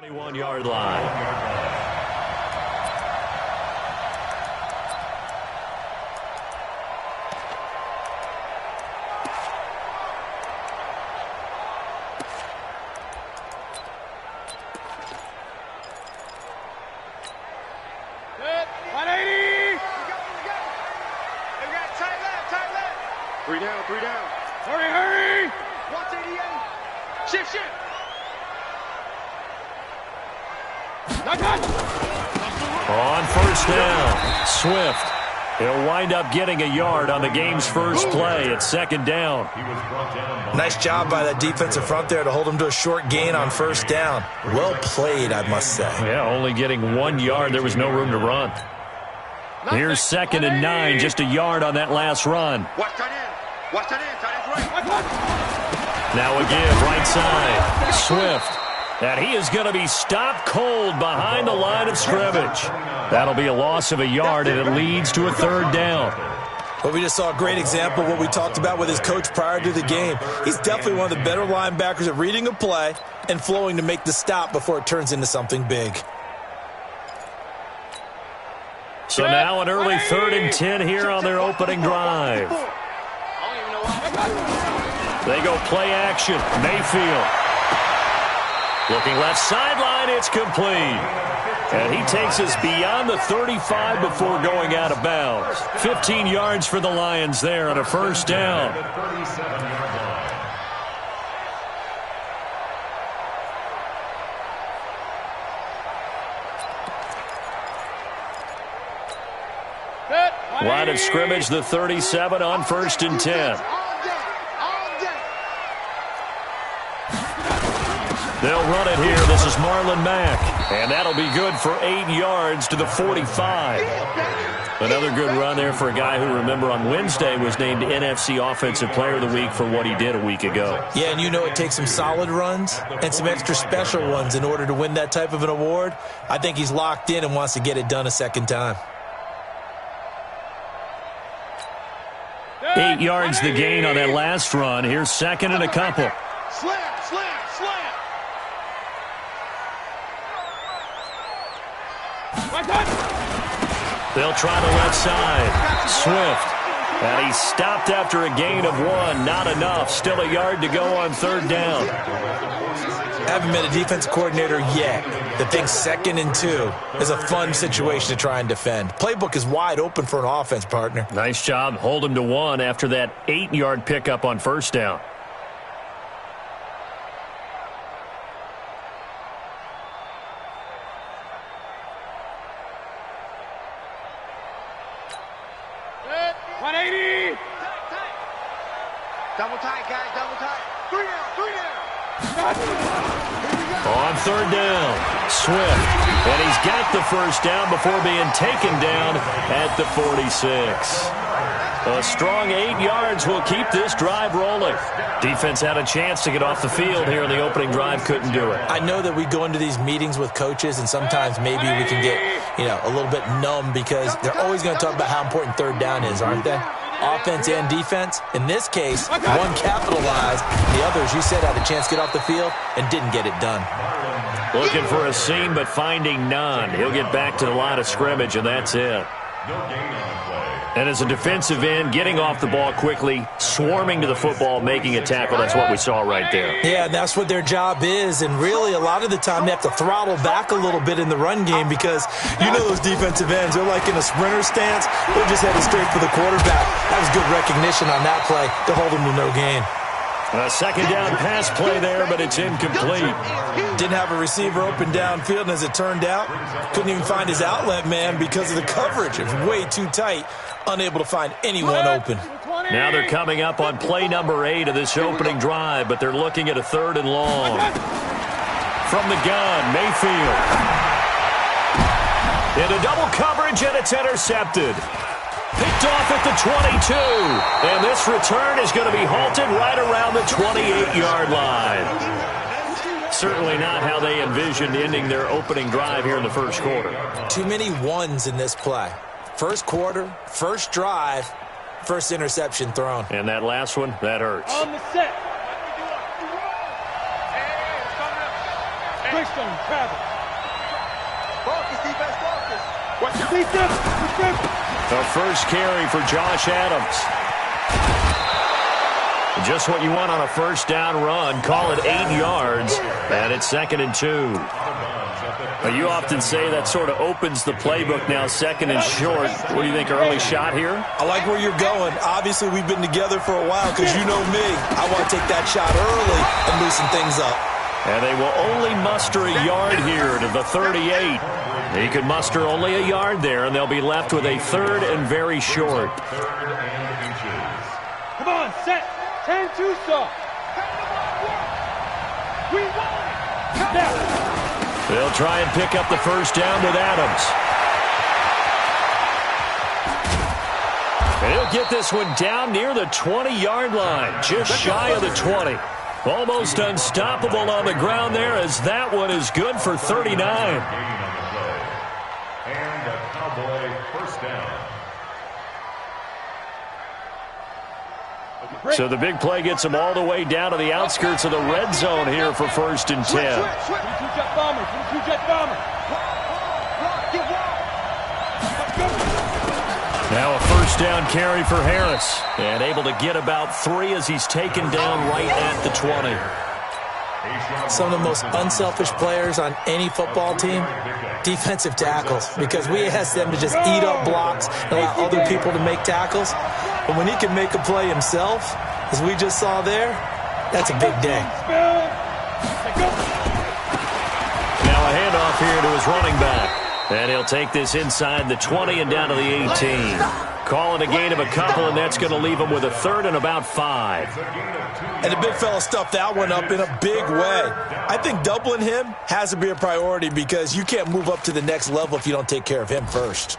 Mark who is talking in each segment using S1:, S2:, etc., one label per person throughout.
S1: 21-yard line.
S2: Three down. Hurry. 188. Shift.
S1: On first down, Swift. He'll wind up getting a yard on the game's first play at second down.
S3: Nice job by that defensive front there to hold him to a short gain on first down. Well played, I must say.
S1: Yeah, only getting 1 yard. There was no room to run. Here's 2nd and 9, just a yard on that last run.
S2: Watch that in.
S1: Now a give, right side. Swift. And he is going to be stopped cold behind the line of scrimmage. That'll be a loss of a yard, and it leads to a 3rd down.
S3: Well, we just saw a great example of what we talked about with his coach prior to the game. He's definitely one of the better linebackers at reading a play and flowing to make the stop before it turns into something big.
S1: So now an early 3rd and 10 here on their opening drive. They go play action. Mayfield. Looking left sideline, it's complete. And he takes us beyond the 35 before going out of bounds. 15 yards for the Lions there on a first down. Line of scrimmage, the 37 on 1st and 10. They'll run it here. This is Marlon Mack. And that'll be good for 8 yards to the 45. Another good run there for a guy who, remember, on Wednesday was named NFC Offensive Player of the Week for what he did a week ago.
S3: Yeah, and you know it takes some solid runs and some extra special ones in order to win that type of an award. I think he's locked in and wants to get it done a second time.
S1: 8 yards the gain on that last run. Here's 2nd and a couple.
S2: Slam.
S1: They'll try the left side. Swift. And he's stopped after a gain of 1. Not enough. Still a yard to go on 3rd down.
S3: Haven't met a defense coordinator yet that thinks 2nd and 2 is a fun situation to try and defend. Playbook is wide open for an offense, partner.
S1: Nice job. Hold him to 1 after that 8-yard pickup on first down.
S2: Double tight, guys, double tight. 3 down.
S1: On 3rd down, Swift. And he's got the first down before being taken down at the 46. A strong 8 yards will keep this drive rolling. Defense had a chance to get off the field here in the opening drive, couldn't do it.
S3: I know that we go into these meetings with coaches, and sometimes maybe we can get, a little bit numb because they're always going to talk about how important 3rd down is, aren't they? Offense and defense. In this case, one capitalized. The others, you said, had a chance to get off the field and didn't get it done.
S1: Looking for a seam, but finding none. He'll get back to the line of scrimmage, and that's it. And as a defensive end, getting off the ball quickly, swarming to the football, making a tackle, that's what we saw right there.
S3: Yeah, and that's what their job is. And really, a lot of the time, they have to throttle back a little bit in the run game because you know those defensive ends, they're like in a sprinter stance. They're just headed straight for the quarterback. That was good recognition on that play to hold them to no gain.
S1: A 2nd down pass play there, but it's incomplete.
S3: Didn't have a receiver open downfield, and as it turned out, couldn't even find his outlet man because of the coverage. It was way too tight, unable to find anyone open.
S1: Now they're coming up on play number 8 of this opening drive, but they're looking at a 3rd and long. From the gun, Mayfield. Into double coverage, and it's intercepted. Picked off at the 22. And this return is going to be halted right around the 28-yard line. Certainly not how they envisioned ending their opening drive here in the first quarter.
S3: Too many ones in this play. First quarter, first drive, first interception thrown.
S1: And that last one, that hurts.
S2: On the set. Focus, defense, focus.
S4: Watch your defense.
S1: The first carry for Josh Adams. Just what you want on a first down run. Call it 8 yards, and it's 2nd and 2. You often say that sort of opens the playbook now, 2nd and short. What do you think, early shot here?
S3: I like where you're going. Obviously, we've been together for a while because you know me. I want to take that shot early and loosen things up.
S1: And they will only muster a yard here to the 38. He could muster only a yard there, and they'll be left with a 3rd and very short.
S4: Come on, set. 10-2 stop. We want it. Now.
S1: They'll try and pick up the first down with Adams. And he'll get this one down near the 20-yard line, just shy of the 20. Almost unstoppable on the ground there, as that one is good for 39.
S5: And a Cowboy first down.
S1: So the big play gets them all the way down to the outskirts of the red zone here for 1st and 10.
S4: 22-jet bomber. 22-jet bomber.
S1: Now a first down carry for Harris. And able to get about 3 as he's taken down right at the 20.
S3: Some of the most unselfish players on any football team, defensive tackles, because we ask them to just eat up blocks and allow other people to make tackles. But when he can make a play himself, as we just saw there, that's a big day.
S1: Now a handoff here to his running back. And he'll take this inside the 20 and down to the 18. Call it a gain of a couple, and that's going to leave him with a 3rd and about 5.
S3: And the big fella stuffed that one up in a big way. I think doubling him has to be a priority because you can't move up to the next level if you don't take care of him first.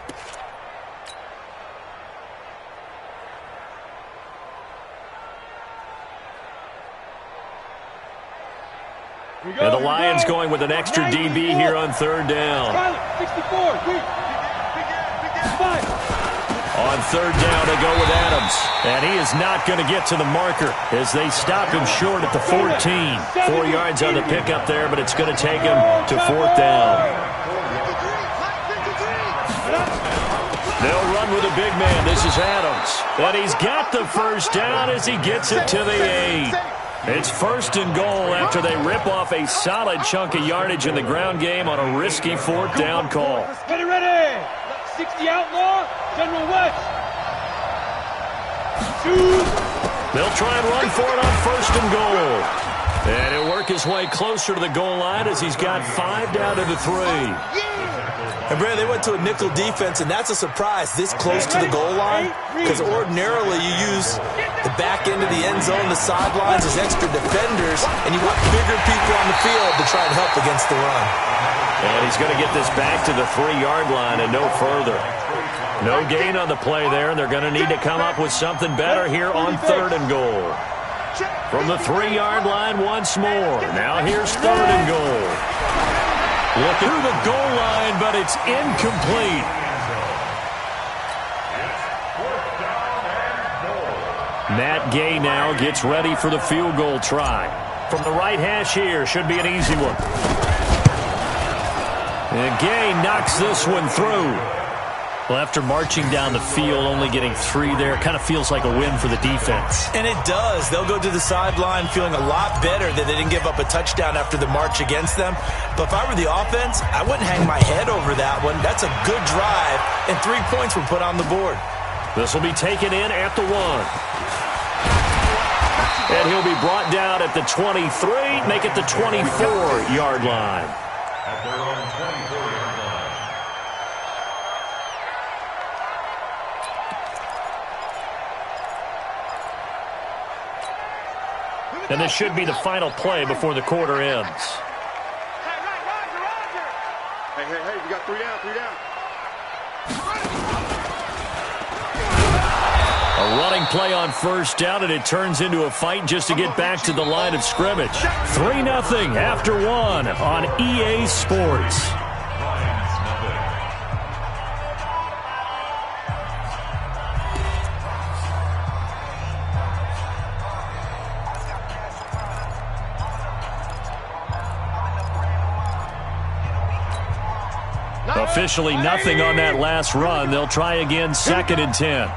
S1: And the Lions going with an extra DB here on 3rd down.
S4: 64.
S1: On 3rd down, they go with Adams. And he is not going to get to the marker as they stop him short at the 14. 4 yards on the pickup there, but it's going to take him to 4th down. They'll run with a big man. This is Adams. And he's got the first down as he gets it to the 8. It's 1st and goal after they rip off a solid chunk of yardage in the ground game on a risky 4th down call.
S4: Ready. 60 outlaw. General West. Shoot.
S1: They'll try and run for it on 1st and goal. And he'll work his way closer to the goal line as he's got 5 down to the 3.
S3: And, Brad, they went to a nickel defense, and that's a surprise this close to the goal line because ordinarily you use the back end of the end zone, the sidelines as extra defenders, and you want bigger people on the field to try and help against the run.
S1: And he's going to get this back to the 3-yard line and no further. No gain on the play there, and they're going to need to come up with something better here on 3rd and goal. From the 3-yard line once more. Now here's 3rd and goal. Looking through the goal line, but it's incomplete. Matt Gay now gets ready for the field goal try. From the right hash here, should be an easy one. And Gay knocks this one through. Well, after marching down the field, only getting 3 there, kind of feels like a win for the defense.
S3: And it does. They'll go to the sideline feeling a lot better that they didn't give up a touchdown after the march against them. But if I were the offense, I wouldn't hang my head over that one. That's a good drive, and 3 points were put on the board.
S1: This will be taken in at the 1. And he'll be brought down at the 23, make it the 24-yard line.
S5: At their own 24-yard line.
S1: And this should be the final play before the quarter ends.
S2: Hey, we got 3 down, 3 down.
S1: A running play on 1st down, and it turns into a fight just to get back to the line of scrimmage. 3-0 after 1 on EA Sports. Officially nothing on that last run. They'll try again, 2nd and 10.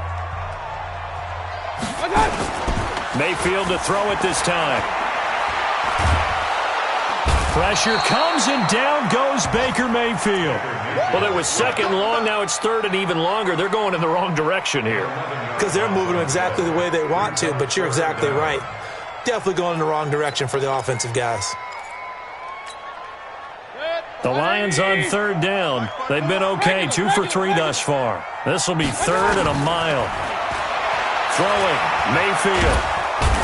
S1: Mayfield to throw it this time. Pressure comes, and down goes Baker Mayfield. Well, it was 2nd long. Now it's 3rd and even longer. They're going in the wrong direction here.
S3: Because they're moving them exactly the way they want to, but you're exactly right. Definitely going in the wrong direction for the offensive guys.
S1: The Lions on 3rd down. They've been okay, 2 for 3 thus far. This will be 3rd and a mile. Throwing, Mayfield.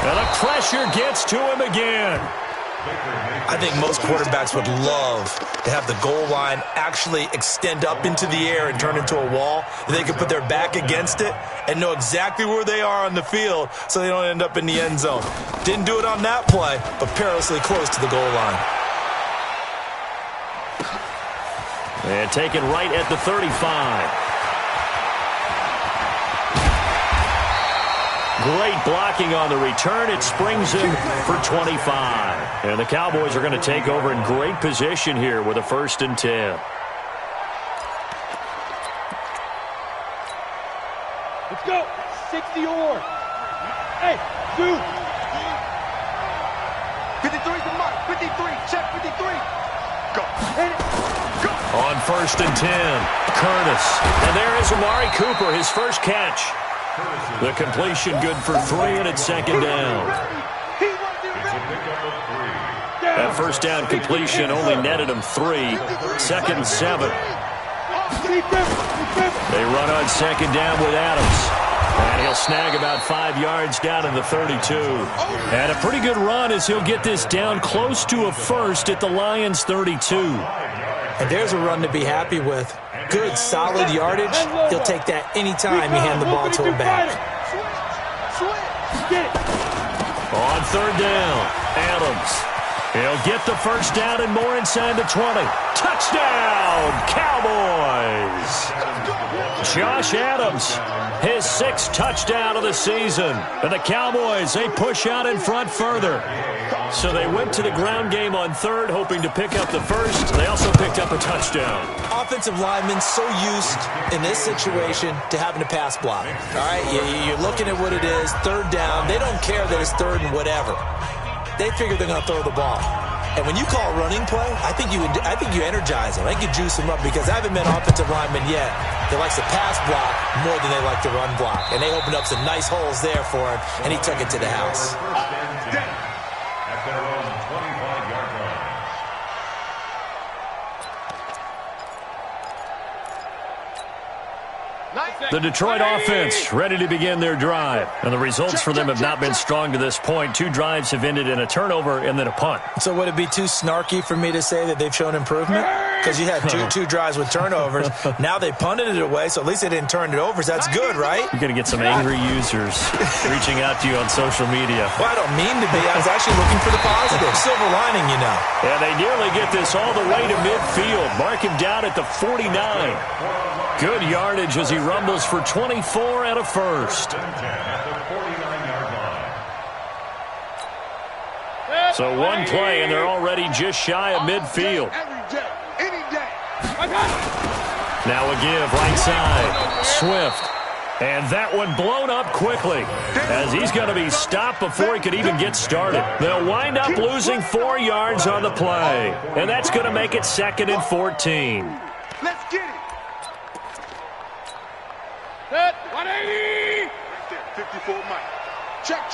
S1: And the pressure gets to him again.
S3: I think most quarterbacks would love to have the goal line actually extend up into the air and turn into a wall. They can put their back against it and know exactly where they are on the field so they don't end up in the end zone. Didn't do it on that play, but perilously close to the goal line.
S1: And taken right at the 35. Great blocking on the return. It springs him for 25. And the Cowboys are going to take over in great position here with a 1st and 10.
S4: Let's go. 60 or. Hey, dude.
S2: 53 to Mike. 53. Check 53. Go.
S4: Hit it.
S2: Go.
S1: On 1st and 10, Curtis. And there is Amari Cooper, his first catch. The completion good for 3, and it's 2nd down. That 1st down completion only netted him 3. 2nd and 7. They run on 2nd down with Adams. And he'll snag about 5 yards down in the 32. And a pretty good run as he'll get this down close to a 1st at the Lions' 32.
S3: And there's a run to be happy with. Good, solid yardage. He'll take that anytime you hand the ball to a back.
S1: On 3rd down, Adams. He'll get the 1st down and more inside the 20. Touchdown, Cowboys! Josh Adams, his 6th touchdown of the season. And the Cowboys, they push out in front further. So they went to the ground game on 3rd, hoping to pick up the 1st. They also picked up a touchdown.
S3: Offensive linemen so used in this situation to having to pass block. All right, you're looking at what it is, 3rd down. They don't care that it's 3rd and whatever. They figure they're going to throw the ball. And when you call a running play, I think you energize them. I think you juice them up because I haven't met an offensive lineman yet that likes to pass block more than they like to run block. And they opened up some nice holes there for him, and he took it to the house.
S5: At their own 25-yard line.
S1: The Detroit offense ready to begin their drive. And the results for them have not been strong to this point. 2 drives have ended in a turnover and then a punt.
S3: So would it be too snarky for me to say that they've shown improvement? Because you had two drives with turnovers. Now they punted it away, so at least they didn't turn it over. So that's good, right?
S1: You're going to get some angry users reaching out to you on social media.
S3: Well, I don't mean to be. I was actually looking for the positive. Silver lining, you know.
S1: And they nearly get this all the way to midfield. Mark him down at the 49. Good yardage as he rumbles for 24 and a 1st. So one play, and they're already just shy of midfield. Now a give, right side. Swift. And that one blown up quickly as he's going to be stopped before he could even get started. They'll wind up losing 4 yards on the play. And that's going to make it 2nd and 14.
S2: Let's get it.
S4: 180.
S2: 54 Mike. Check.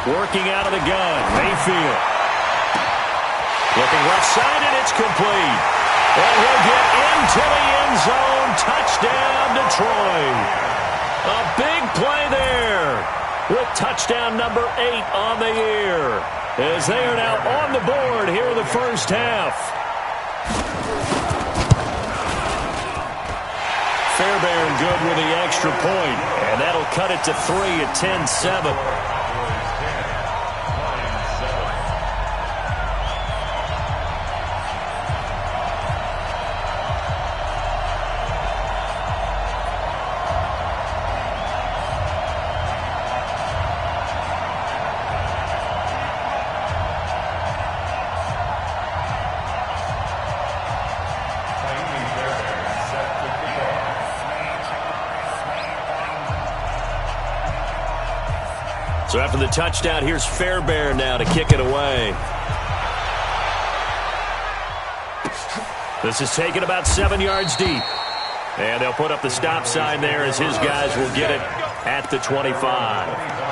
S1: Working out of the gun, Mayfield. Looking left side, and it's complete. And he'll get into the end zone. Touchdown, Detroit. A big play there with touchdown number 8 on the year as they are now on the board here in the 1st half. Fairbairn good with the extra point, and that'll cut it to 3 at 10-7. So after the touchdown, here's Fairbairn now to kick it away. This is taken about 7 yards deep. And they'll put up the stop sign there as his guys will get it at the 25.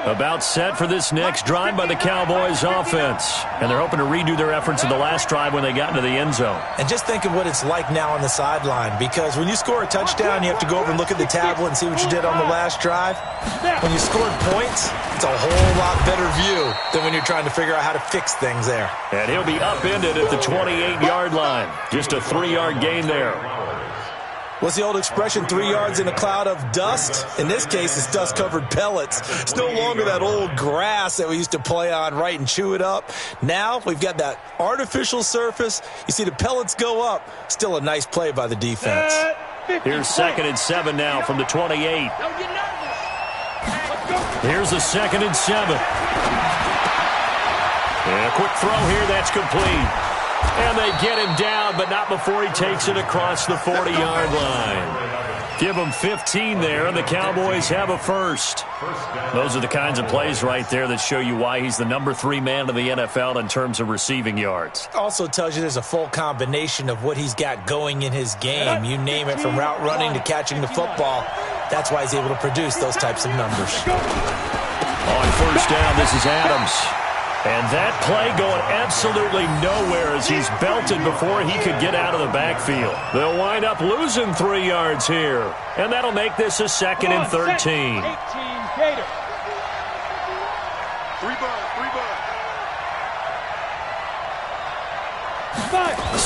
S1: About set for this next drive by the Cowboys offense. And they're hoping to redo their efforts in the last drive when they got into the end zone.
S3: And just think of what it's like now on the sideline, because when you score a touchdown, you have to go over and look at the tablet and see what you did on the last drive. When you scored points, it's a whole lot better view than when you're trying to figure out how to fix things there.
S1: And he'll be upended at the 28-yard line. Just a 3-yard gain there.
S3: What's the old expression, 3 yards in a cloud of dust? In this case, it's dust-covered pellets. It's no longer that old grass that we used to play on, right, and chew it up. Now we've got that artificial surface. You see the pellets go up. Still a nice play by the defense.
S1: Here's 2nd and 7 now from the 28. Here's a 2nd and 7. And a quick throw here, that's complete. And they get him down, but not before he takes it across the 40-yard line. Give him 15 there, and the Cowboys have a first. Those are the kinds of plays right there that show you why he's the number 3 man in the NFL in terms of receiving yards.
S3: Also tells you there's a full combination of what he's got going in his game. You name it, from route running to catching the football. That's why he's able to produce those types of numbers.
S1: On first down, this is Adams. And that play going absolutely nowhere as he's belted before he could get out of the backfield. They'll wind up losing 3 yards here. And that'll make this a 2nd and 13.
S2: 3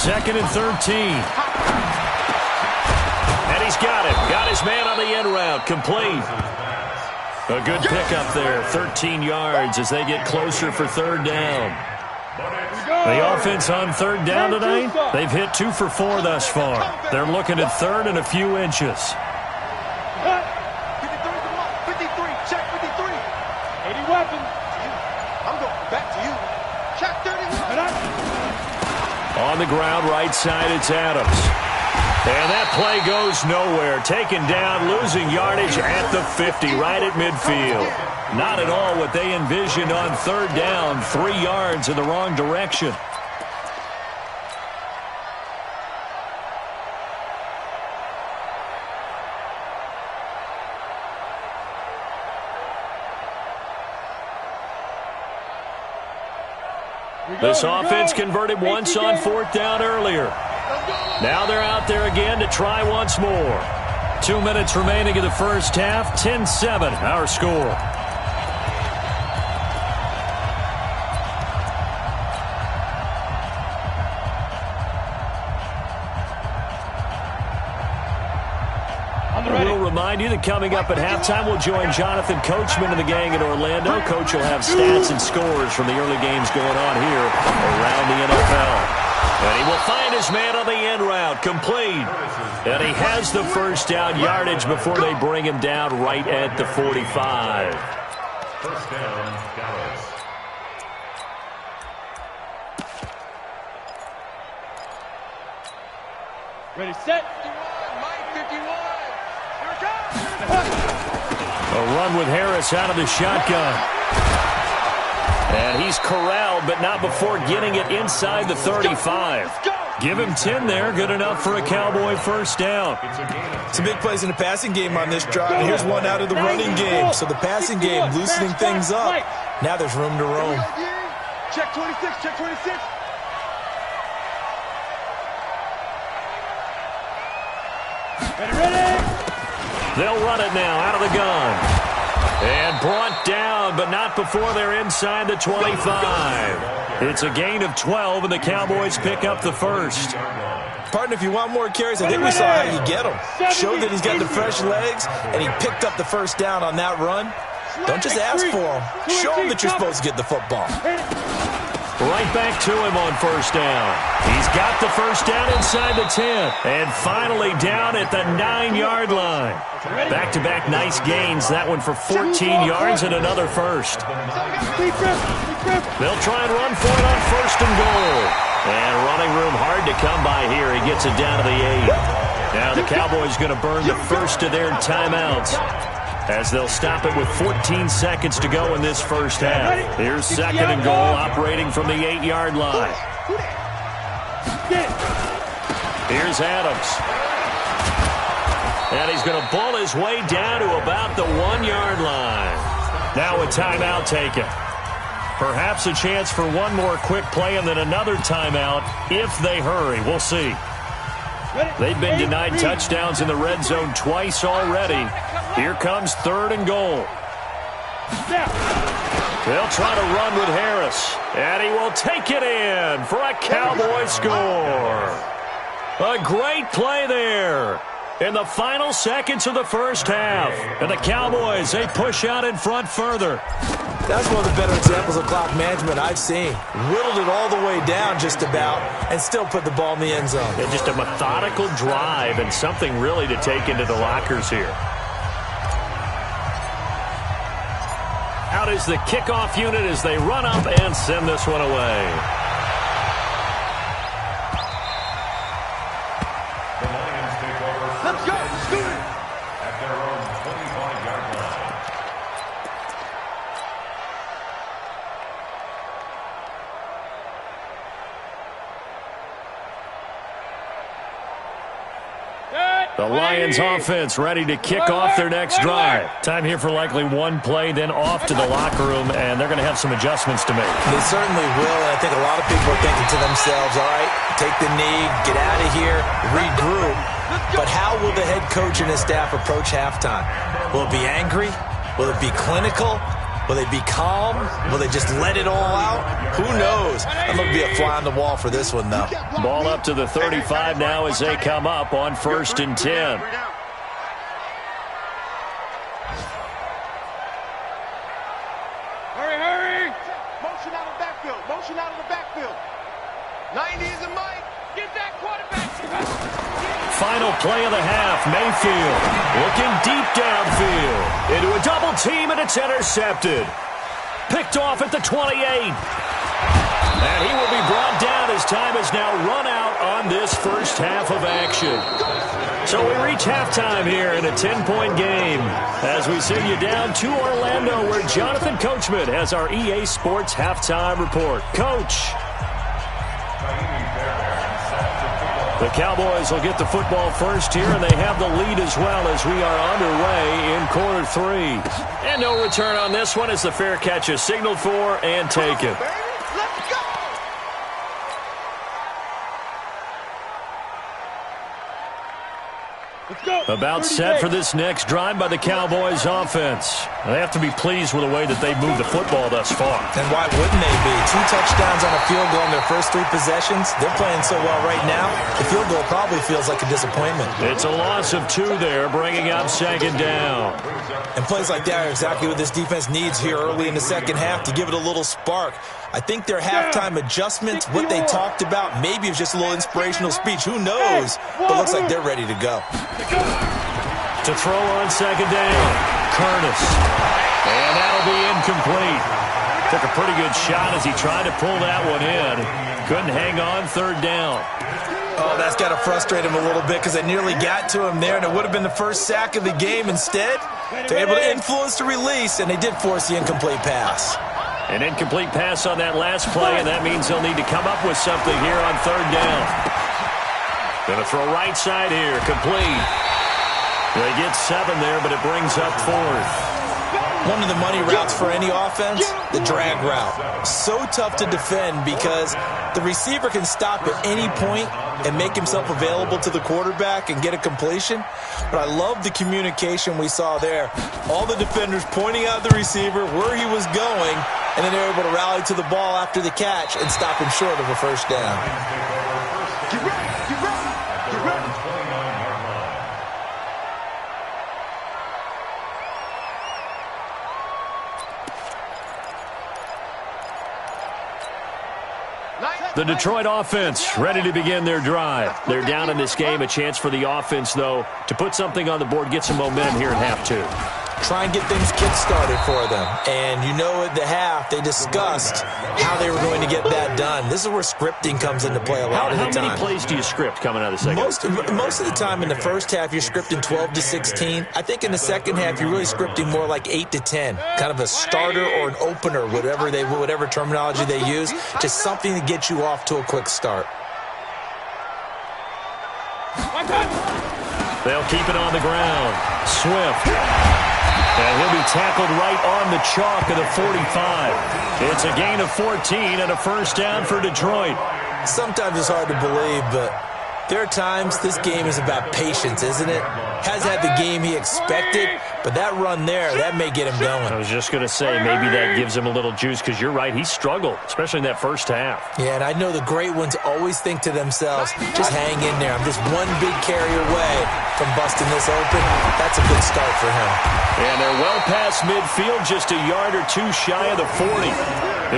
S1: 2nd and 13. And he's got him. Got his man on the end route. Complete. A good pickup there, 13 yards as they get closer for 3rd down. The offense on 3rd down tonight, they've hit 2 for 4 thus far. They're looking at 3rd and a few inches.
S2: 53, check 53.
S4: 80 weapons.
S2: I'm going back to you. Check 31.
S1: On the ground, right side, it's Adams. And that play goes nowhere. Taken down, losing yardage at the 50, right at midfield. Not at all what they envisioned on 3rd down. 3 yards in the wrong direction. This offense converted once on 4th down earlier. Now they're out there again to try once more. 2 minutes remaining in the first half. 10-7, our score. We'll remind you that coming up at halftime, we'll join Jonathan Coachman and the gang in Orlando. Coach will have stats and scores from the early games going on here around the NFL. And he will find his man on the end route, complete. And he has the first down yardage before they bring him down right at the 45.
S5: First down, Dallas.
S4: Ready, set.
S2: 51. Here it comes.
S1: A run with Harris out of the shotgun. And he's corralled, but not before getting it inside the 35. Give him 10 there. Good enough for a Cowboy first down.
S3: Some big plays in the passing game on this drive. And here's one out of the running game. So the passing game loosening things up. Now there's room to roam.
S2: Check 26, check 26.
S4: Ready.
S1: They'll run it now out of the gun. And brought down, but not before they're inside the 25. It's a gain of 12, and the Cowboys pick up the first.
S3: Partner, if you want more carries, I think we saw how you get him. Showed that he's got the fresh legs, and he picked up the first down on that run. Don't just ask for him. Show him that you're supposed to get the football.
S1: Right back to him on first down. He's got the first down inside the 10. And finally down at the 9-yard line. Back-to-back nice gains. That one for 14 yards and another first. They'll try and run for it on first and goal. And running room hard to come by here. He gets it down to the 8. Now the Cowboys going to burn the first of their timeouts, as they'll stop it with 14 seconds to go in this first half. Here's second and goal, operating from the 8-yard line. Here's Adams. And he's going to bull his way down to about the 1-yard line. Now a timeout taken. Perhaps a chance for one more quick play and then another timeout if they hurry. We'll see. They've been denied touchdowns in the red zone twice already. Here comes third and goal. They'll try to run with Harris. And he will take it in for a Cowboy score. A great play there in the final seconds of the first half. And the Cowboys, they push out in front further.
S3: That's one of the better examples of clock management I've seen. Whittled it all the way down just about and still put the ball in the end zone.
S1: And just a methodical drive and something really to take into the lockers here. Out is the kickoff unit as they run up and send this one away.
S5: The Lions take over.
S2: Let's go. Scoot it.
S5: At their own 25-yard line.
S1: The Lions offense ready to kick off their next drive. Time here for likely one play, then off to the locker room, and they're going to have some adjustments to make.
S3: They certainly will, and I think a lot of people are thinking to themselves, all right, take the knee, get out of here, regroup. But how will the head coach and his staff approach halftime? Will it be angry? Will it be clinical? Will they be calm? Will they just let it all out? Who knows? I'm going to be a fly on the wall for this one, though.
S1: Ball up to the 35 now as they come up on first and 10.
S2: Hurry, hurry. Motion out of the backfield. Motion out of the backfield. 90 is a mic. Get that quarterback.
S1: Final play of the half, Mayfield looking deep downfield into a double team, and it's intercepted. Picked off at the 28. And he will be brought down as time is now run out on this first half of action. So we reach halftime here in a 10-point game as we send you down to Orlando, where Jonathan Coachman has our EA Sports halftime report. Coach. The Cowboys will get the football first here, and they have the lead as well as we are underway in quarter 3. And no return on this one as the fair catch is signaled for and taken.
S2: Let's go.
S1: About set for this next drive by the Cowboys offense. They have to be pleased with the way that they've moved the football thus far.
S3: And why wouldn't they be? 2 touchdowns on a field goal in their first 3 possessions. They're playing so well right now, the field goal probably feels like a disappointment.
S1: It's a loss of 2 there, bringing up second down.
S3: And plays like that are exactly what this defense needs here early in the second half to give it a little spark. I think their halftime adjustments, what they talked about, maybe it was just a little inspirational speech. Who knows? But looks like they're ready to go.
S1: To throw on second down, Curtis. And that'll be incomplete. Took a pretty good shot as he tried to pull that one in. Couldn't hang on third down.
S3: Oh, that's got to frustrate him a little bit because they nearly got to him there, and it would have been the first sack of the game. Instead, they're able to influence the release, and they did force the incomplete pass.
S1: An incomplete pass on that last play, and that means they'll need to come up with something here on third down. Going to throw right side here, complete. They get 7 there, but it brings up 4th.
S3: One of the money routes for any offense, the drag route. So tough to defend because the receiver can stop at any point and make himself available to the quarterback and get a completion. But I love the communication we saw there. All the defenders pointing out the receiver, where he was going, and then they were able to rally to the ball after the catch and stop him short of a first down.
S2: Get ready. Get ready. Get ready.
S1: the Detroit offense ready to begin their drive. They're down in this game. A chance for the offense, though, to put something on the board, get some momentum here in half two.
S3: Try and get things kick-started for them. And you know at the half, they discussed how they were going to get that done. This is where scripting comes into play a lot of the time.
S1: How many plays do you script coming out of the second?
S3: Most of the time in the first half, you're scripting 12 to 16. I think in the second half, you're really scripting more like 8 to 10. Kind of a starter or an opener, whatever terminology they use. Just something to get you off to a quick start.
S1: They'll keep it on the ground. Swift. And he'll be tackled right on the chalk of the 45. It's a gain of 14 and a first down for Detroit.
S3: Sometimes it's hard to believe, but there are times this game is about patience, isn't it? Hasn't had the game he expected, but that run there, that may get him going.
S1: I was just going to say, maybe that gives him a little juice, because you're right, he struggled, especially in that first half.
S3: Yeah, and I know the great ones always think to themselves, just hang in there. I'm just one big carry away from busting this open. That's a good start for him.
S1: And they're well past midfield, just a yard or two shy of the 40.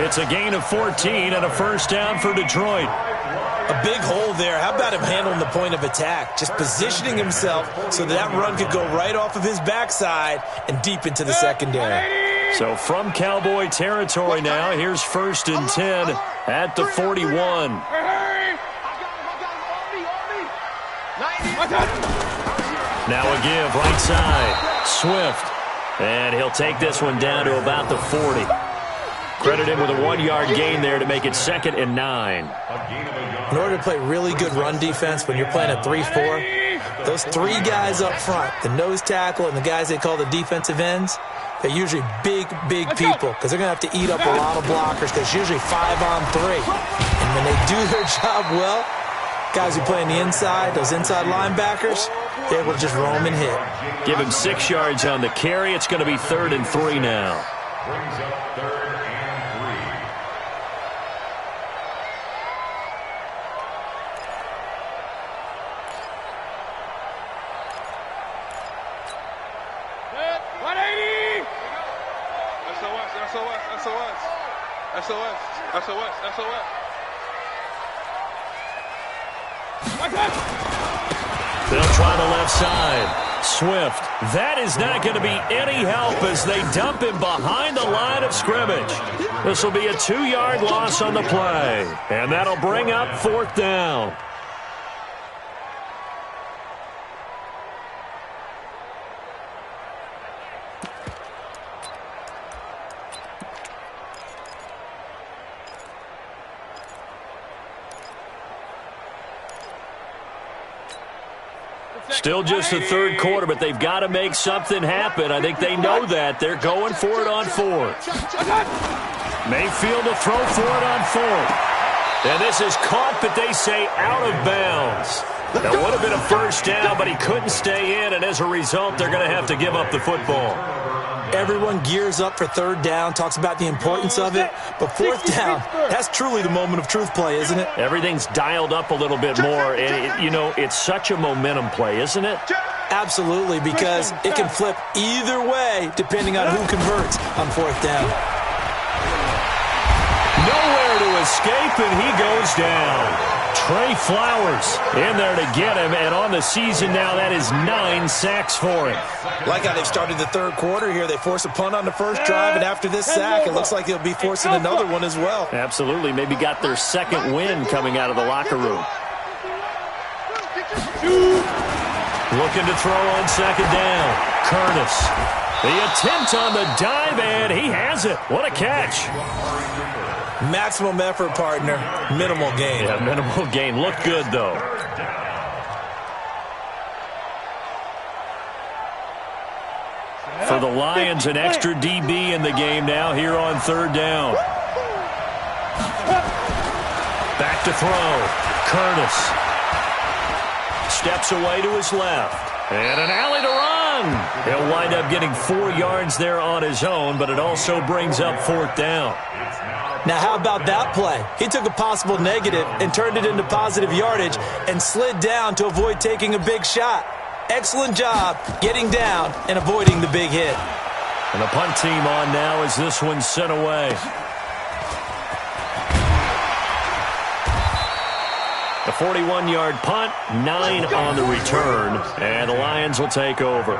S1: It's a gain of 14 and a first down for Detroit.
S3: A big hole there. How about him handling the point of attack? Just positioning himself so that run could go right off of his backside and deep into the secondary.
S1: So from Cowboy territory now, here's 1st and 10 at the 41. Now a give, right side. Swift. And he'll take this one down to about the 40. Credit him with a 1-yard gain there to make it 2nd and 9.
S3: In order to play really good run defense when you're playing a 3-4, those 3 guys up front, the nose tackle and the guys they call the defensive ends, they're usually big people because they're going to have to eat up a lot of blockers because it's usually 5-on-3. And when they do their job well, guys who play on the inside, those inside linebackers, they're able to just roam and hit.
S1: Give him 6 yards on the carry. It's going to be 3rd and 3 now.
S5: Brings up 3rd and 3.
S1: They'll try the left side. Swift. That is not going to be any help as they dump him behind the line of scrimmage. This will be a 2-yard loss on the play. And that'll bring up 4th down. Still just the 3rd quarter, but they've got to make something happen. I think they know that. They're going for it on 4th. Mayfield to throw for it on 4th. And this is caught, but they say out of bounds. That would have been a first down, but he couldn't stay in, and as a result, they're going to have to give up the football.
S3: Everyone gears up for 3rd down, talks about the importance of it, but 4th down, that's truly the moment of truth play, isn't it?
S1: Everything's dialed up a little bit more, and it's such a momentum play, isn't it?
S3: Absolutely, because it can flip either way depending on who converts on 4th down.
S1: Nowhere to escape, and he goes down. Trey Flowers in there to get him, and on the season now, that is 9 sacks for him.
S3: Like how they've started the 3rd quarter here. They force a punt on the first drive, and after this sack, it looks like they'll be forcing another one as well.
S1: Absolutely. Maybe got their 2nd win coming out of the locker room. Looking to throw on 2nd down. Curtis. The attempt on the dive, and he has it. What a catch.
S3: Maximum effort, partner. Minimal gain.
S1: Yeah, minimal gain. Looked good, though. For the Lions, an extra DB in the game now here on 3rd down. Back to throw. Curtis. Steps away to his left. And an alley to run. He'll wind up getting 4 yards there on his own, but it also brings up 4th down.
S3: Now, how about that play? He took a possible negative and turned it into positive yardage and slid down to avoid taking a big shot. Excellent job getting down and avoiding the big hit.
S1: And the punt team on now as this one's sent away. 41-yard punt, 9 on the return, and the Lions will take over.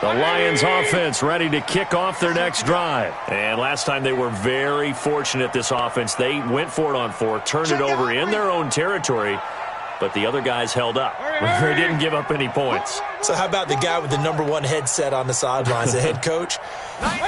S1: The Lions offense ready to kick off their next drive. And last time they were very fortunate, this offense. They went for it on 4, turned it over in their own territory, but the other guys held up. They didn't give up any points.
S3: So how about the guy with the #1 headset on the sidelines, the head coach?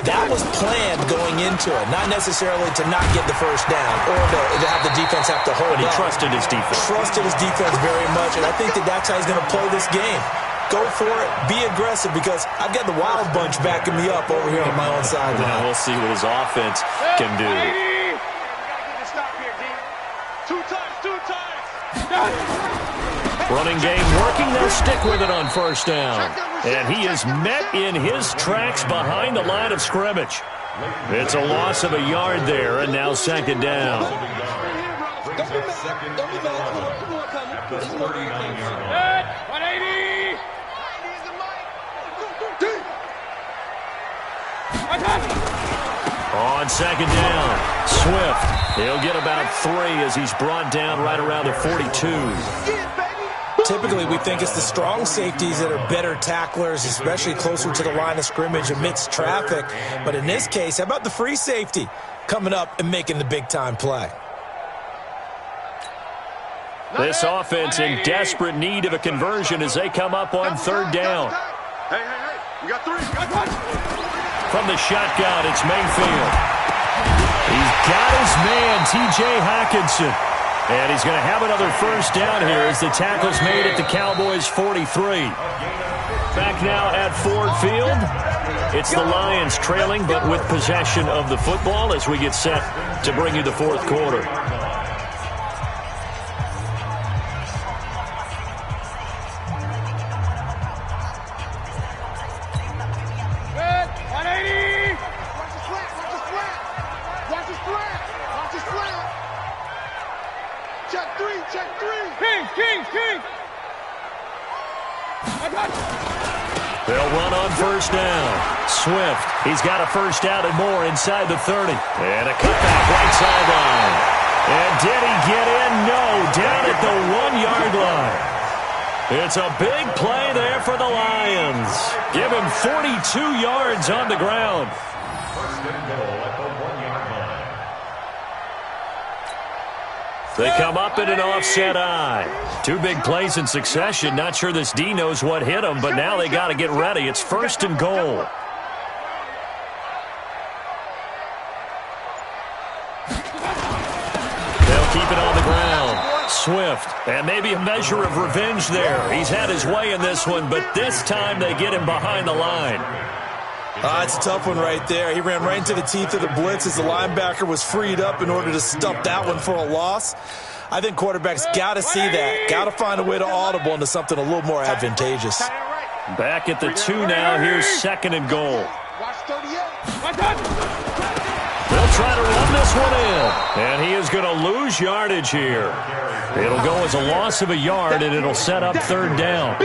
S3: That was planned going into it, not necessarily to not get the first down or to have the defense have to hold
S1: But he
S3: up.
S1: trusted his defense.
S3: Trusted his defense very much, and I think that's how he's going to play this game. Go for it. Be aggressive, because I've got the Wild Bunch backing me up over here on my own side.
S1: Now we'll see what his offense can do.
S2: Stop here, D. Two times.
S1: Running game working. They'll stick with it on first down. And he is met in his tracks behind the line of scrimmage. It's a loss of a yard there, and now second down. On second down, Swift. He'll get about 3 as he's brought down right around the 42.
S3: Typically, we think it's the strong safeties that are better tacklers, especially closer to the line of scrimmage amidst traffic. But in this case, how about the free safety coming up and making the big-time play?
S1: This offense in desperate need of a conversion as they come up on third down.
S2: Hey, we got 3.
S1: From the shotgun, it's Mayfield. He's got his man, T.J. Hockenson. And he's going to have another first down here as the tackle's made at the Cowboys' 43. Back now at Ford Field. It's the Lions trailing, but with possession of the football as we get set to bring you the fourth quarter. They'll run on first down. Swift, he's got a first down and more inside the 30. And a cutback right sideline. And did he get in? No, down at the 1-yard line. It's a big play there for the Lions. Give him 42 yards on the ground.
S5: First and goal at the 1-yard line.
S1: They come up in an offset eye. 2 big plays in succession. Not sure this D knows what hit him, but now they got to get ready. It's first and goal. They'll keep it on the ground. Swift, and maybe a measure of revenge there. He's had his way in this one, but this time they get him behind the line.
S3: It's a tough one right there. He ran right into the teeth of the blitz as the linebacker was freed up in order to stop that one for a loss. I think quarterbacks got to see that. Got to find a way to audible into something a little more advantageous.
S1: Back at the 2 now. Here's second and goal. They'll try to run this one in. And he is going to lose yardage here. It'll go as a loss of a yard, and it'll set up third down.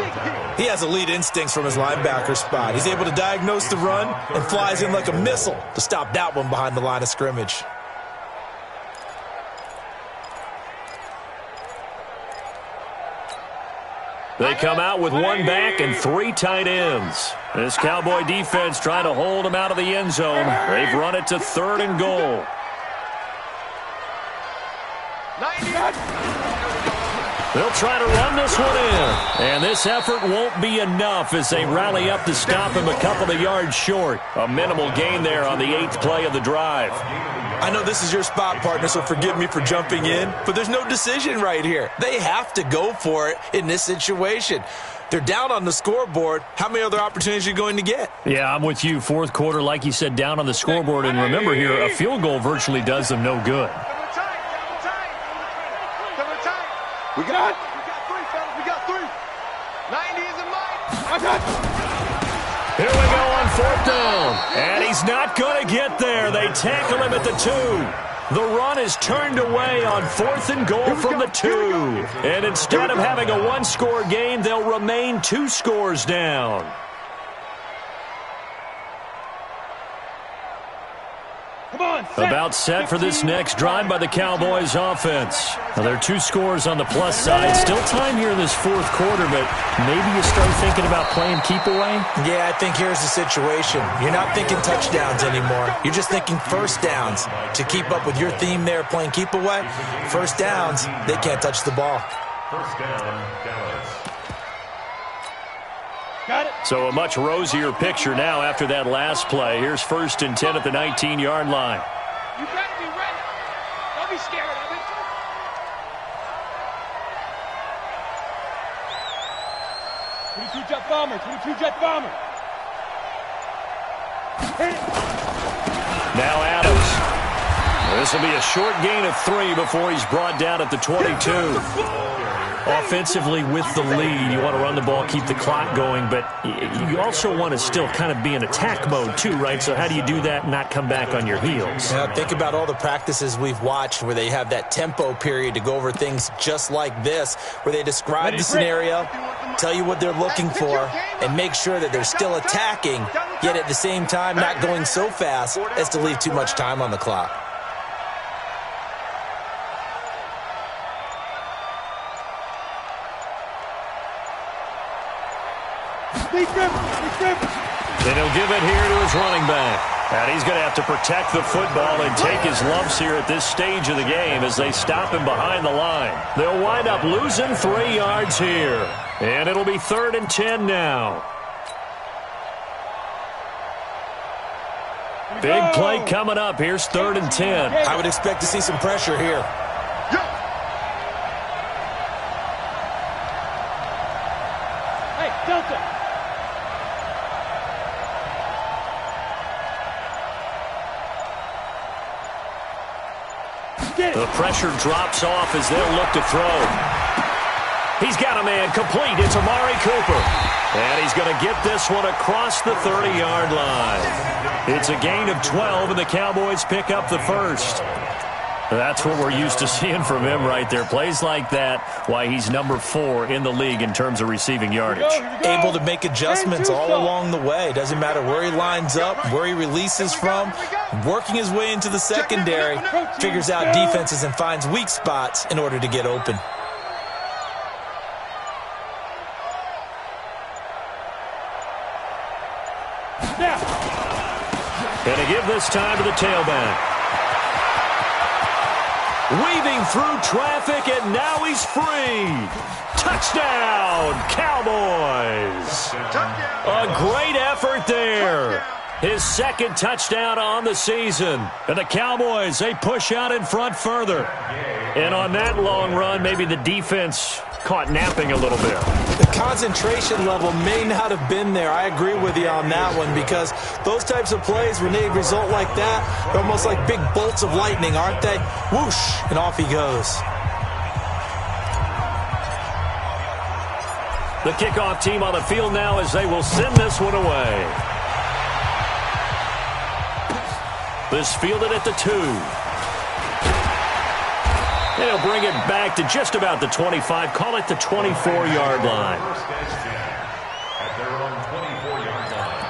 S3: He has elite instincts from his linebacker spot. He's able to diagnose the run and flies in like a missile to stop that one behind the line of scrimmage.
S1: They come out with 1 back and 3 tight ends. This Cowboy defense trying to hold them out of the end zone. They've run it to third and goal. They'll try to run this one in. And this effort won't be enough as they rally up to stop him a couple of yards short. A minimal gain there on the 8th play of the drive.
S3: I know this is your spot, partner, so forgive me for jumping in, but there's no decision right here. They have to go for it in this situation. They're down on the scoreboard. How many other opportunities are you going to get?
S1: Yeah, I'm with you. Fourth quarter, like you said, down on the scoreboard. And remember here, a field goal virtually does them no good.
S2: We got 3, fellas. We got 3. 90 is a mic.
S1: Here we go on fourth down. And he's not going to get there. They tackle him at the 2. The run is turned away on 4th and goal from the 2. And instead of having a 1-score game, they'll remain 2 scores down.
S4: on.
S1: About set for this next drive by the Cowboys offense. Now, there are 2 scores on the plus side. Still time here in this fourth quarter, but maybe you start thinking about playing keep away?
S3: Yeah, I think here's the situation. You're not thinking touchdowns anymore. You're just thinking first downs. To keep up with your theme there, playing keep away, first downs, they can't touch the ball.
S5: First down, Dallas.
S4: Got it.
S1: So a much rosier picture now after that last play. Here's 1st and 10 at the 19-yard line.
S4: You got to be ready. Don't be scared of it. .22 jet bomber. 22 jet bomber. Hit it.
S1: Now Adams. This will be a short gain of 3 before he's brought down at the 22. Offensively with the lead, you want to run the ball, keep the clock going, but you also want to still kind of be in attack mode too, right? So how do you do that and not come back on your heels?
S3: Yeah, think about all the practices we've watched where they have that tempo period to go over things just like this, where they describe the scenario, tell you what they're looking for, and make sure that they're still attacking, yet at the same time not going so fast as to leave too much time on the clock.
S1: Then he'll give it here to his running back. And he's going to have to protect the football and take his lumps here at this stage of the game as they stop him behind the line. They'll wind up losing 3 yards here. And it'll be 3rd and 10 now. Big play coming up. Here's 3rd and 10.
S3: I would expect to see some pressure here.
S4: Hey, Delta.
S1: The pressure drops off as they'll look to throw. He's got a man complete. It's Amari Cooper. And he's going to get this one across the 30-yard line. It's a gain of 12, and the Cowboys pick up the first. That's what we're used to seeing from him right there. Plays like that, why he's number 4 in the league in terms of receiving yardage.
S3: Able to make adjustments all along the way. Doesn't matter where he lines up, where he releases from, working his way into the secondary, figures out defenses and finds weak spots in order to get open.
S1: And to give this time to the tailback. Weaving through traffic, and now he's free. Touchdown, Cowboys. A great effort there. His 2nd touchdown on the season. And the Cowboys, they push out in front further. And on that long run, maybe the defense caught napping a little bit.
S3: The concentration level may not have been there. I agree with you on that one, because those types of plays, when they result like that, they're almost like big bolts of lightning, aren't they? Whoosh, and off he goes.
S1: The kickoff team on the field now as they will send this one away. This fielded at the 2. They'll bring it back to just about the 25. Call it the 24-yard line.
S5: At their own 24-yard line.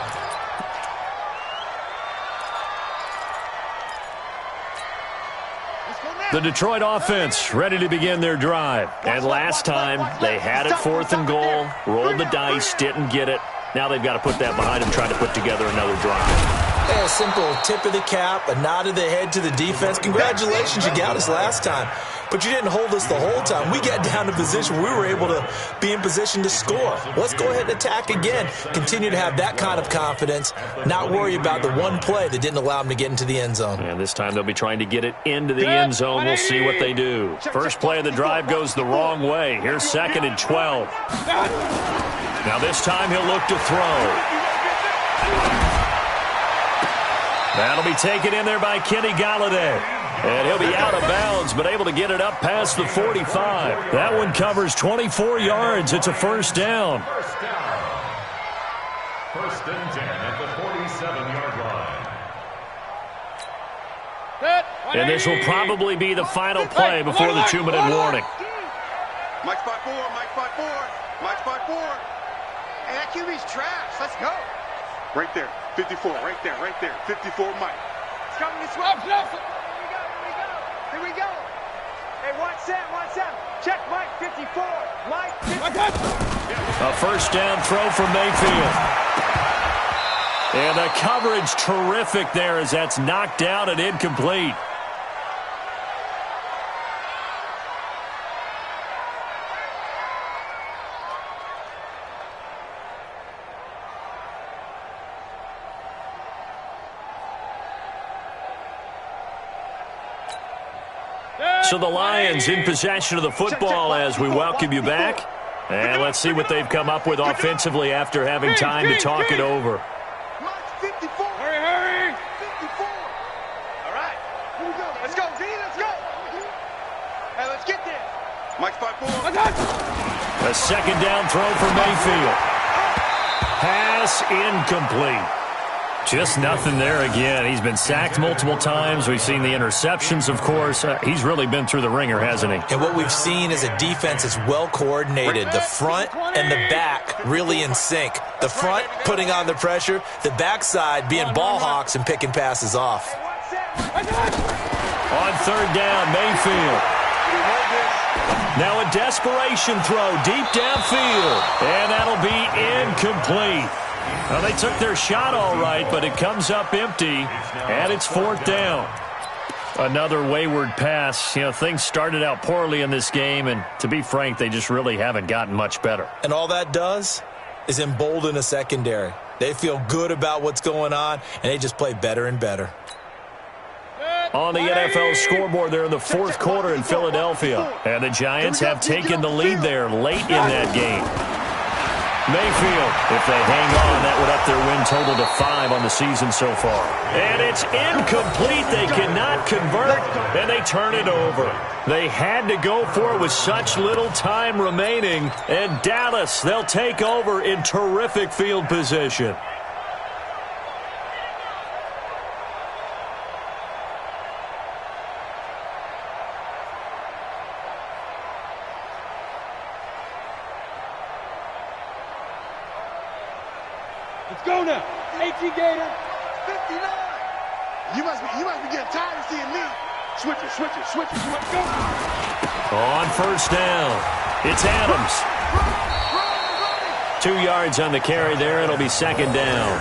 S1: The Detroit offense ready to begin their drive. And last time, they had it 4th and goal, rolled the dice, didn't get it. Now they've got to put that behind them, trying to put together another drive.
S3: A simple tip of the cap, a nod of the head to the defense. Congratulations, you got us last time. But you didn't hold us the whole time. We got down to position. We were able to be in position to score. Let's go ahead and attack again. Continue to have that kind of confidence. Not worry about the one play that didn't allow them to get into the end zone.
S1: And this time they'll be trying to get it into the end zone. We'll see what they do. First play of the drive goes the wrong way. Here's 2nd and 12. Now this time he'll look to throw. That'll be taken in there by Kenny Galladay. And he'll be out of bounds, but able to get it up past the 45. That one covers 24 yards. It's a first down.
S5: First down. 1st and 10 at the 47-yard line.
S1: And this will probably be the final play before the 2-minute warning.
S2: Mike spot 4, Mike spot 4, Mike spot 4. Hey, that QB's trash. Let's go. Right there, 54, right there, 54, Mike. It's coming this way. Here we go. Hey, watch that. Check Mike 54. Mike 54.
S1: A first down throw for Mayfield. And the coverage terrific there as that's knocked down and incomplete. So the Lions in possession of the football as we welcome you back. And let's see what they've come up with offensively after having time to talk it over.
S2: Mike 54.
S4: Hurry!
S2: 54. All right. Here we go. Let's go, D. Let's go. Hey, let's get there. Mike's 5-4.
S1: A second down throw for Mayfield. Pass incomplete. Just nothing there again. He's been sacked multiple times. We've seen the interceptions, of course. He's really been through the ringer, hasn't he?
S3: And what we've seen is a defense that's well coordinated. The front and the back really in sync. The front putting on the pressure. The backside being ball hawks and picking passes off.
S1: On third down, Mayfield. Now a desperation throw deep downfield. And that'll be incomplete. Well, they took their shot all right, but it comes up empty, and it's fourth down. Another wayward pass. You know, things started out poorly in this game, and to be frank, they just really haven't gotten much better.
S3: And all that does is embolden a secondary. They feel good about what's going on, and they just play better and better.
S1: On the NFL scoreboard there in the fourth quarter in Philadelphia, and the Giants have taken the lead there late in that game. Mayfield, if they hang on, that would up their win total to 5 on the season so far. And it's incomplete. They cannot convert, and they turn it over. They had to go for it with such little time remaining. And Dallas, they'll take over in terrific field position.
S4: Let's go now. 18 Gator.
S2: 59. You must be getting tired of seeing me. Switch it. Let's go.
S1: On first down, it's Adams. 2 yards on the carry there. It'll be second down.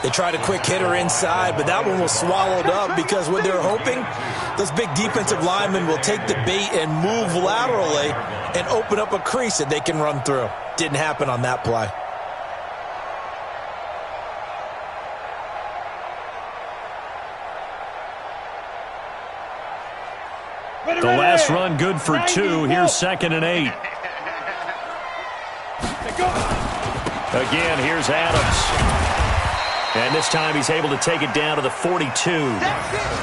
S3: They tried a quick hitter inside, but that one was swallowed up because what they're hoping, those big defensive linemen will take the bait and move laterally and open up a crease that they can run through. Didn't happen on that play.
S1: The last run good for 2. Here's 2nd and 8. Again, here's Adams. And this time he's able to take it down to the 42.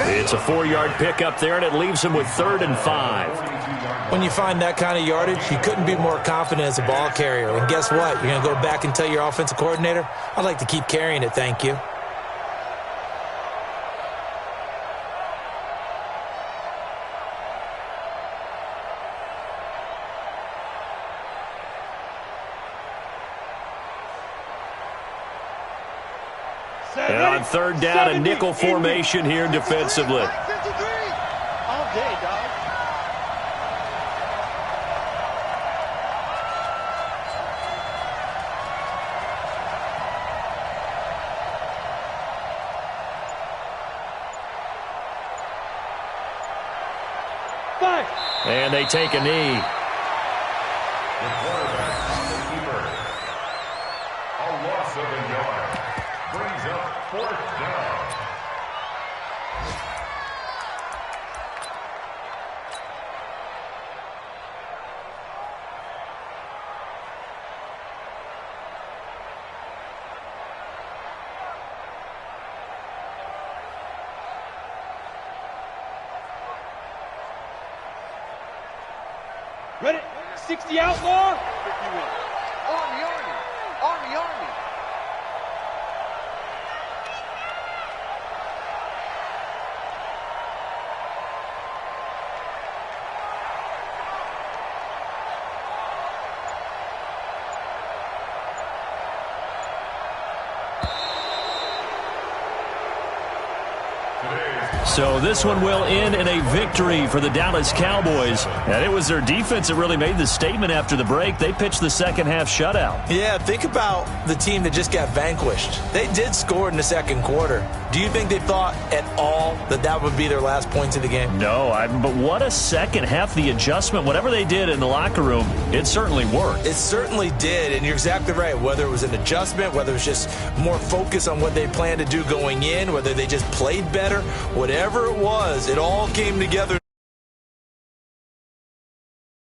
S1: It's a 4-yard pickup there, and it leaves him with 3rd and 5.
S3: When you find that kind of yardage, you couldn't be more confident as a ball carrier. And guess what? You're going to go back and tell your offensive coordinator, I'd like to keep carrying it, thank you.
S1: And on third down, a nickel formation here defensively.
S2: 53. All day, dog.
S1: And they take a knee.
S5: The quarterback on the keeper. A loss of a yard. Brings up fourth down.
S4: Ready? 60 outlaw.
S2: 51. Army.
S5: Today's
S1: So this one will end in a victory for the Dallas Cowboys. And it was their defense that really made the statement after the break. They pitched the second half shutout.
S3: Yeah, think about the team that just got vanquished. They did score in the second quarter. Do you think they thought at all that that would be their last points of the game?
S1: No, but what a second half. The adjustment, whatever they did in the locker room, it certainly worked.
S3: It certainly did, and you're exactly right. Whether it was an adjustment, whether it was just more focus on what they planned to do going in, whether they just played better, whatever it was, it all came together.